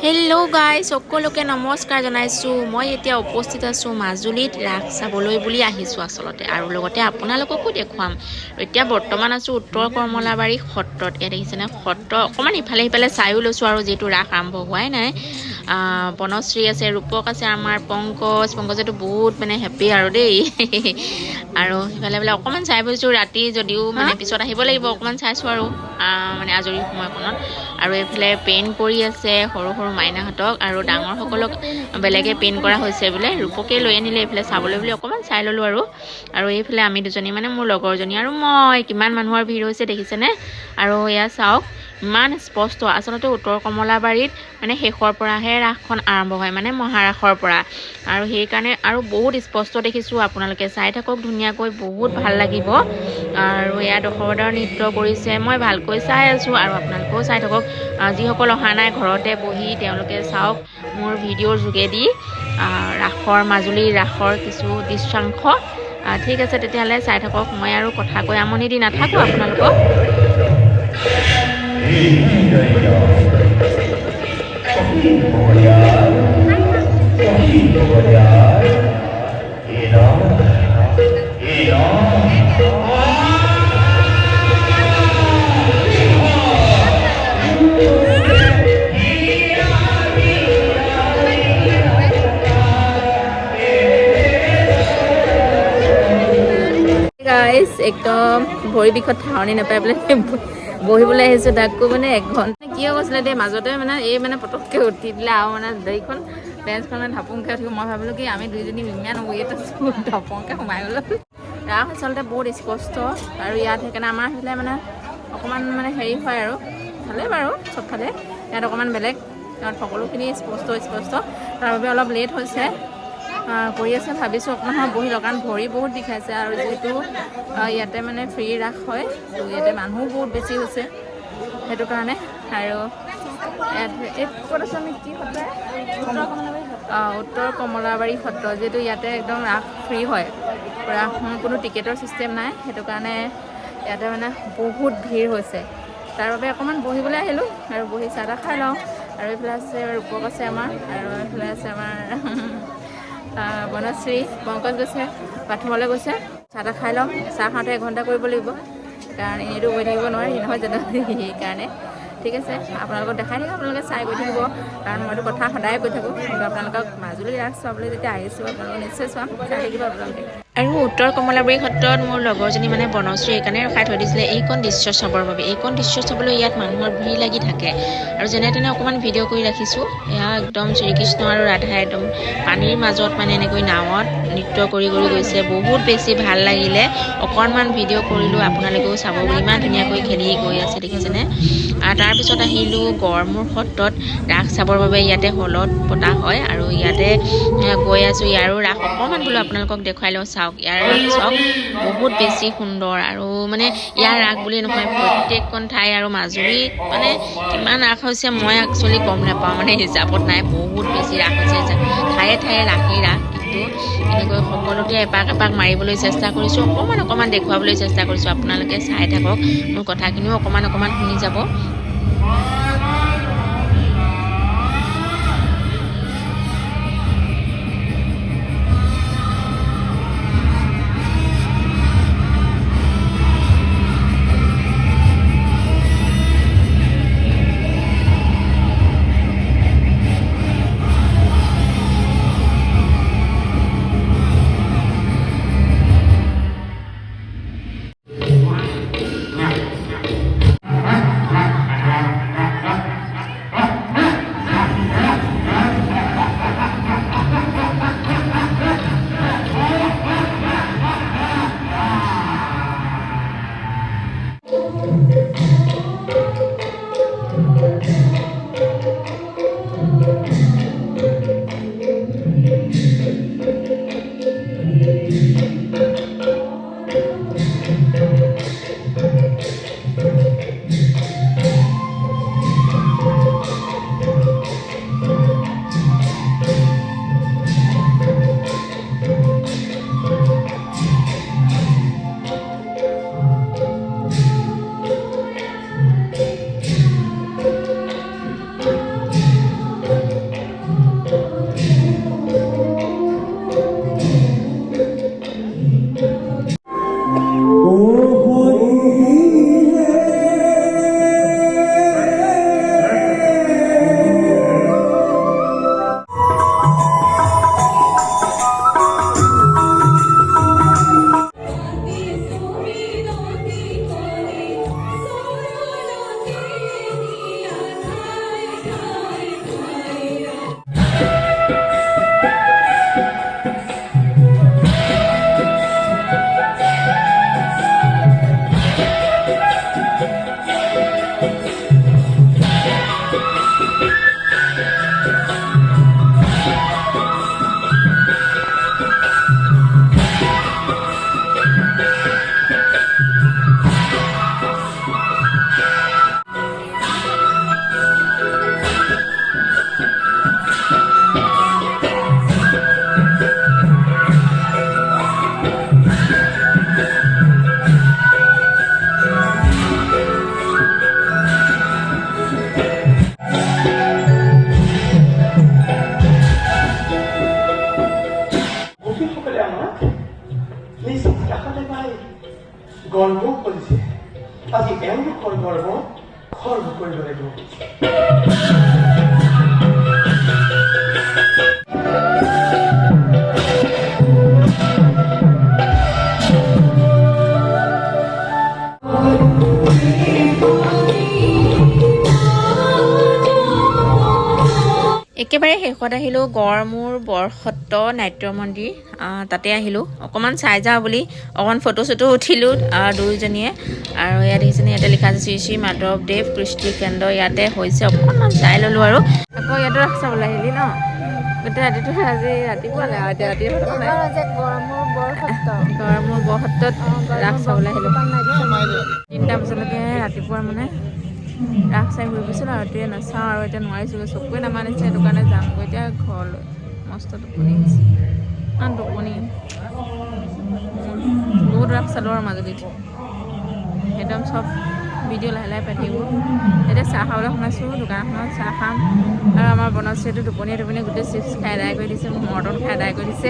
Hello' guys সকলোকে নমস্কাৰ জনাইছোঁ। মই এতিয়া উপস্থিত আছোঁ মাজুলীত ৰাস চাবলৈ বুলি আহিছোঁ আচলতে, আৰু লগতে আপোনালোককো দেখুৱাম। এতিয়া বৰ্তমান আছোঁ উত্তৰ কমলাবাৰী সত্ৰত। ইয়াত দেখিছেনে সত্ৰ অকণমান ইফালে সিফালে চায়ো লৈছোঁ, আৰু যিহেতু ৰাস আৰম্ভ হোৱাই নাই। বনশ্ৰী আছে, ৰূপক আছে, আমাৰ পংকজেতো বহুত মানে হেপ্পী আৰু দেই। আৰু সিফালে বোলে অকণমান চাই গৈছোঁ ৰাতি, যদিও মানে পিছত আহিব লাগিব, অকণমান চাইছোঁ আৰু মানে আজৰি সময়কণত। আৰু এইফালে পেইণ্ট কৰি আছে সৰু সৰু মাইনাহঁতক, আৰু ডাঙৰসকলক বেলেগে পেইণ্ট কৰা হৈছে বোলে। ৰূপকে লৈ আনিলে এইফালে চাবলৈ বুলি অকণমান চাই ল'লোঁ আৰু এইফালে আমি দুজনী মানে মোৰ লগৰজনী আৰু মই, কিমান মানুহৰ ভিৰ হৈছে দেখিছেনে। আৰু এয়া চাওক ইমান স্পষ্ট। আচলতে উত্তৰ কমলাবাৰীত মানে শেষৰ পৰাহে ৰাসখন আৰম্ভ হয়, মানে মহাৰাসৰ পৰা, আৰু সেইকাৰণে আৰু বহুত স্পষ্ট দেখিছোঁ। আপোনালোকে চাই থাকক ধুনীয়াকৈ, বহুত ভাল লাগিব। আৰু এয়া দশৱতাৰ নৃত্য কৰিছে, মই ভালকৈ চাই আছোঁ, আৰু আপোনালোকেও চাই থাকক। যিসকল অহা নাই ঘৰতে বহি, তেওঁলোকে চাওক মোৰ ভিডিঅ'ৰ যোগেদি মাজুলীৰ ৰাসৰ কিছু দৃশ্যাংশ। ঠিক আছে তেতিয়াহ'লে চাই থাকক। মই আৰু কথা কৈ আমনি দি নাথাকোঁ আপোনালোকক। গাইজ একদম ভৰি বিষত ঠাৱনি নাপাই পেলাই বহিবলৈ আহিছোঁ। তাকো মানে এঘণ্টা কি হৈ গৈছিলে দেই, মাজতে মানে পটককৈ উঠি দিলে, আৰু মানে গাড়ীখন বেঞ্চখন ঢাপোংকৈ উঠিব। মই ভাবিলোঁ কি আমি দুইজনী ইমান ৱেইট আছোঁ, ঢাপংকৈ সোমাই গ'লোঁ। ৰাস আচলতে বহুত স্পষ্ট, আৰু ইয়াত সেইকাৰণে আমাৰ সেইফালে মানে অকণমান মানে হেৰি হয়, আৰু ভালেই বাৰু চবফালে। ইয়াত অকণমান বেলেগ, ইয়াত সকলোখিনি স্পষ্ট। তাৰ বাবে অলপ লেট হৈছে। কৰি আছে ভাবিছোঁ অকণমান সময় বহি লওঁ, কাৰণ ভৰি বহুত বিষাইছে। আৰু যিহেতু ইয়াতে মানে ফ্ৰী ৰাস হয়, তো ইয়াতে মানুহো বহুত বেছি হৈছে, সেইটো কাৰণে। আৰু ক'ত আছোঁ আমি, কি সত্ৰ? উত্তৰ কমলাবাৰী সত্ৰ। যিহেতু ইয়াতে একদম ৰাস ফ্ৰী হয়, ৰাস কোনো টিকেটৰ চিষ্টেম নাই, সেইটো কাৰণে ইয়াতে মানে বহুত ভিৰ হৈছে। তাৰ বাবে অকণমান বহিবলৈ আহিলোঁ, আৰু বহি চাহ তাহ খাই লওঁ। আৰু এইফালে আছে ৰূপক আছে আমাৰ, আৰু এইফালে আছে আমাৰ বনশ্ৰী, পংকজ গৈছে বাথৰুমলৈ গৈছে। চাহ তাহ খাই লওঁ। চাহ খাওঁতে এঘণ্টা কৰিব লাগিব, কাৰণ এনেইতো গৈ থাকিব নোৱাৰি নহয় জানো, সেইকাৰণে। ঠিক আছে, আপোনালোকক দেখাই থাকিব, আপোনালোকে চাই গৈ থাকিব, কাৰণ মইতো কথা সদায় কৈ থাকোঁ। কিন্তু আপোনালোকক মাজুলী ৰাস চাবলৈ যেতিয়া আহিছোঁ, আপোনালোকে নিশ্চয় চাই থাকিব আপোনালোকে। আৰু উত্তৰ কমলাবাৰী সত্ৰত মোৰ লগৰজনী মানে বনশ্ৰী এইকাৰণে ৰখাই থৈ দিছিলে, এইকণ দৃশ্য চাবৰ বাবে। এইকণ দৃশ্য চাবলৈ ইয়াত মানুহৰ ভিৰ লাগি থাকে, আৰু যেনে তেনে অকণমান ভিডিঅ' কৰি ৰাখিছোঁ। এয়া একদম শ্ৰীকৃষ্ণ আৰু ৰাধাই একদম পানীৰ মাজত মানে এনেকৈ নাৱত নৃত্য কৰি গৈছে, বহুত বেছি ভাল লাগিলে। অকণমান ভিডিঅ' কৰিলোঁ, আপোনালোকেও চাব বুলি। ইমান ধুনীয়াকৈ খেলি গৈ আছে দেখিছেনে। আৰু তাৰপিছত আহিলোঁ গড়মূৰ সত্ৰত ৰাস চাবৰ বাবে। ইয়াতে হলত পতা হয়, আৰু ইয়াতে গৈ আছোঁ। ইয়াৰো ৰাস অকণমান বোলো আপোনালোকক দেখুৱাই লওঁ। চাওক ইয়াৰ ৰাস চাওক, বহুত বেছি সুন্দৰ। আৰু মানে ইয়াৰ ৰাস বুলি নহয়, প্ৰত্যেকখন ঠাই, আৰু মাজুলীত মানে কিমান ৰাস হৈছে মই একচুৱেলি গম নাপাওঁ, মানে হিচাপত নাই। বহুত বেছি ৰাস হৈছে, ঠায়ে ঠায়ে ৰাসেই ৰাস। কিন্তু এনেকৈ সকলোতে এপাক এপাক মাৰিবলৈ চেষ্টা কৰিছোঁ, অকণমান দেখুৱাবলৈ চেষ্টা কৰিছোঁ। আপোনালোকে চাই থাকক, মোৰ কথাখিনিও অকণমান শুনি যাব। একেবাৰে শেষত আহিলোঁ গড়মূৰ বৰসত্ৰ নাট্য মন্দিৰ তাতে আহিলোঁ অকণমান চাই যাওঁ বুলি অকণমান ফটো চটো উঠিলোঁ দুয়োজনীয়ে আৰু ইয়াত দেখিছেনে ইয়াতে লিখা আছে শ্ৰী শ্ৰী মাধৱদেৱ কৃষ্টি কেন্দ্ৰ ইয়াতে হৈছে অকণমান চাই ল'লোঁ আৰু আকৌ ইয়াতো ৰাস চাবলৈ আহিলি ন গোটেই ৰাতিটো আজি ৰাতিপুৱালে আৰু এতিয়া গড়মূৰ বৰসত্ৰত ৰাস চাবলৈ আহিলোঁ 3টা বজালৈকে ৰাতিপুৱা মানে ৰাস চাই ঘূৰি গৈছিলোঁ আৰু এতিয়া নাচাওঁ আৰু এতিয়া নোৱাৰিছোঁ চকুৱে নামানিছে সেইটো কাৰণে যামগৈ এতিয়া ঘৰলৈ মস্ত টোপনি আহিছে টোপনি বহুত ৰাস চালোঁ আৰু মাজুলীত একদম চব ভিডিঅ' লাহে লাহে পাই থাকিব এতিয়া চাহ খাবলৈ সোমাইছোঁ দোকানখনত চাহ খাম আৰু আমাৰ বনশ্ৰীটো টোপনি গোটেই চিপছ খাই আদায় কৰি দিছে মৰ্টন খাই আদায় কৰি দিছে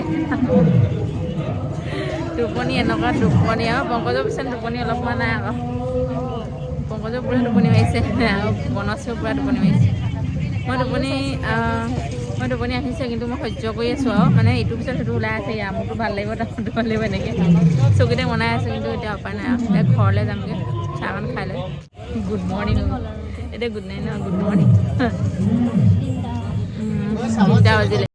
টোপনি এনেকুৱা টোপনি আৰু পংকজৰ পিছত টোপনি অলপমান নাই আকৌ পংকজৰ পুৰা টোপনি মাৰিছে আৰু বনশ্ৰীও পুৰা টোপনি মাৰিছে মই টোপনি আহিছে কিন্তু মই সহ্য কৰি আছোঁ আৰু মানে ইটোৰ পিছত সেইটো ওলাই আছে মোৰতো ভাল লাগিব তাতো ভাল লাগিব এনেকৈ চকুতে বনাই আছোঁ কিন্তু এতিয়া উপায় নাই আৰু এতিয়া ঘৰলৈ যামগৈ চাহকণ খাই লৈ গুড মৰ্ণিং এতিয়া গুড নাইট ন গুড মৰ্ণিং 3টা বাজিলে